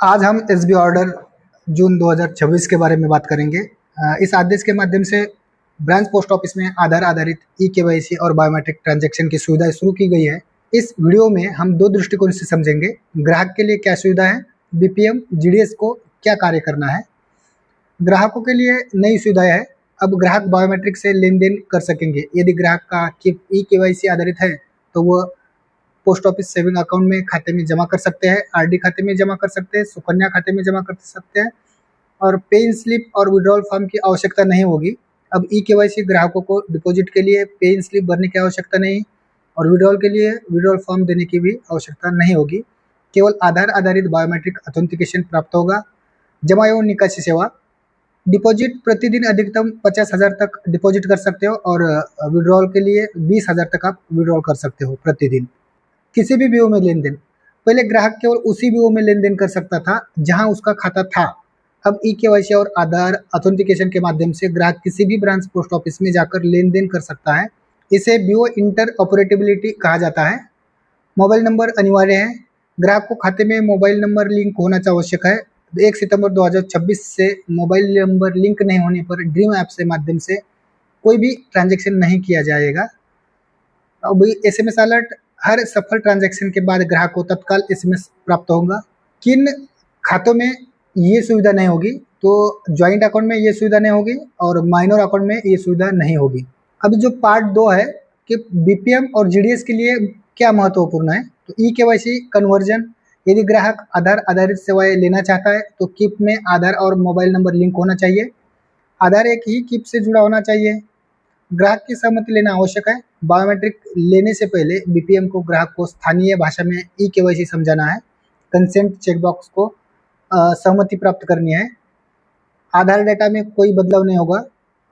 आज हम SB order जून 2026 के बारे में बात करेंगे। इस आदेश के माध्यम से ब्रांच पोस्ट ऑफिस में आधार आधारित ई-केवाईसी और बायोमेट्रिक ट्रांजैक्शन की सुविधाएं शुरू की गई है। इस वीडियो में हम दो दृष्टिकोण से समझेंगे, ग्राहक के लिए क्या सुविधा है, बीपीएम जीडीएस को क्या कार्य करना है। ग्राहकों के लिए नई सुविधाएं है। अब ग्राहक बायोमेट्रिक से लेन देन कर सकेंगे। यदि ग्राहक का ई-केवाईसी आधारित है तो वह पोस्ट ऑफिस सेविंग अकाउंट में खाते में जमा कर सकते हैं, आरडी खाते में जमा कर सकते हैं, सुकन्या खाते में जमा कर सकते हैं और पे इन स्लिप और विड्रॉल फॉर्म की आवश्यकता नहीं होगी। अब ई-केवाईसी ग्राहकों को डिपॉजिट के लिए पे इन स्लिप भरने की आवश्यकता नहीं और विड्रॉल के लिए विड्रॉल फॉर्म देने की भी आवश्यकता नहीं होगी। केवल आधार आधारित बायोमेट्रिक ऑथेंटिकेशन प्राप्त होगा। जमा एवं निकासी सेवा, डिपॉजिट प्रतिदिन अधिकतम 50,000 तक डिपॉजिट कर सकते हो और विड्रॉल के लिए 20,000 तक आप विड्रॉल कर सकते हो प्रतिदिन। किसी भी बीओ में लेन देन, पहले ग्राहक केवल उसी बीओ में लेन देन कर सकता था जहां उसका खाता था। अब ई-केवाईसी और आधार ऑथेंटिकेशन के माध्यम से ग्राहक किसी भी ब्रांच पोस्ट ऑफिस में जाकर लेन देन कर सकता है। इसे बीओ इंटर ऑपरेटेबिलिटी कहा जाता है। मोबाइल नंबर अनिवार्य है। ग्राहक को खाते में मोबाइल नंबर लिंक होना आवश्यक है। 1 सितंबर 2026 से मोबाइल नंबर लिंक नहीं होने पर ड्रीम ऐप से माध्यम से कोई भी ट्रांजेक्शन नहीं किया जाएगा। अब SMS अलर्ट, हर सफल ट्रांजैक्शन के बाद ग्राहक को तत्काल SMS प्राप्त होगा। किन खातों में ये सुविधा नहीं होगी, तो ज्वाइंट अकाउंट में ये सुविधा नहीं होगी और माइनर अकाउंट में ये सुविधा नहीं होगी। अभी जो पार्ट 2 है कि बीपीएम और जीडीएस के लिए क्या महत्वपूर्ण है, तो ई-केवाईसी कन्वर्जन, यदि ग्राहक आधार आधारित सेवाएं लेना चाहता है तो किप में आधार और मोबाइल नंबर लिंक होना चाहिए। आधार एक ही किप से जुड़ा होना चाहिए। ग्राहक की सहमति लेना आवश्यक है। बायोमेट्रिक लेने से पहले बीपीएम को ग्राहक को स्थानीय भाषा में ई-केवाईसी समझाना है। कंसेंट चेकबॉक्स को सहमति प्राप्त करनी है। आधार डेटा में कोई बदलाव नहीं होगा।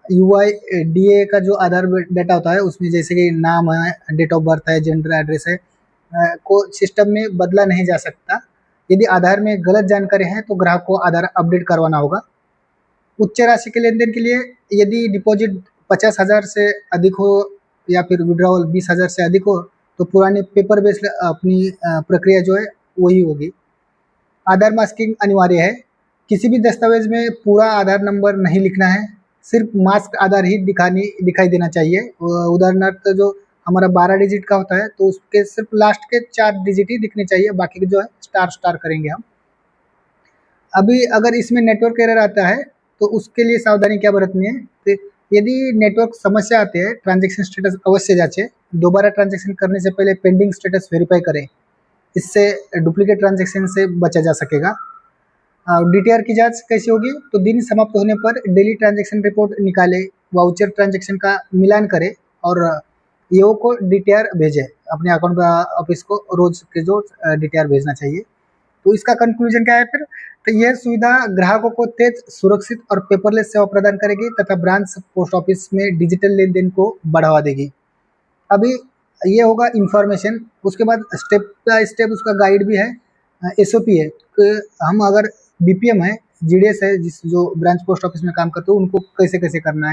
UIDAI का जो आधार डेटा होता है उसमें जैसे कि नाम है, डेट ऑफ बर्थ है, जेंडर, एड्रेस है, को सिस्टम में बदला नहीं जा सकता। यदि आधार में गलत जानकारी है तो ग्राहक को आधार अपडेट करवाना होगा। उच्च राशि के लेन देन के लिए यदि डिपॉजिट 50,000 से अधिक हो या फिर विड्रॉवल 20,000 से अधिक हो तो पुरानी पेपर बेस्ड अपनी प्रक्रिया जो है वही होगी। आधार मास्किंग अनिवार्य है। किसी भी दस्तावेज में पूरा आधार नंबर नहीं लिखना है, सिर्फ मास्क आधार ही दिखाई देना चाहिए। उदाहरणार्थ जो हमारा 12 डिजिट का होता है तो उसके सिर्फ लास्ट के 4 डिजिट ही दिखने चाहिए, बाकी के जो है स्टार करेंगे हम। अभी अगर इसमें नेटवर्क एरर आता है तो उसके लिए सावधानी क्या बरतनी है, तो यदि नेटवर्क समस्या आती है, ट्रांजैक्शन स्टेटस अवश्य जांचें। दोबारा ट्रांजैक्शन करने से पहले पेंडिंग स्टेटस वेरीफाई करें, इससे डुप्लीकेट ट्रांजैक्शन से बचा जा सकेगा। DTR की जांच कैसी होगी, तो दिन समाप्त होने पर डेली ट्रांजैक्शन रिपोर्ट निकालें, वाउचर ट्रांजैक्शन का मिलान करें और EO को DTR भेजें। अपने अकाउंट ऑफिस को रोज के DTR भेजना चाहिए। तो इसका कंक्लूजन क्या है फिर, तो यह सुविधा ग्राहकों को तेज, सुरक्षित और पेपरलेस सेवा प्रदान करेगी तथा ब्रांच पोस्ट ऑफिस में डिजिटल लेन देन को बढ़ावा देगी। अभी ये होगा इंफॉर्मेशन, उसके बाद स्टेप बाय स्टेप उसका गाइड भी है, SOP है कि हम अगर बीपीएम है, जीडीएस है, जो ब्रांच पोस्ट ऑफिस में काम करते हो उनको कैसे कैसे करना है।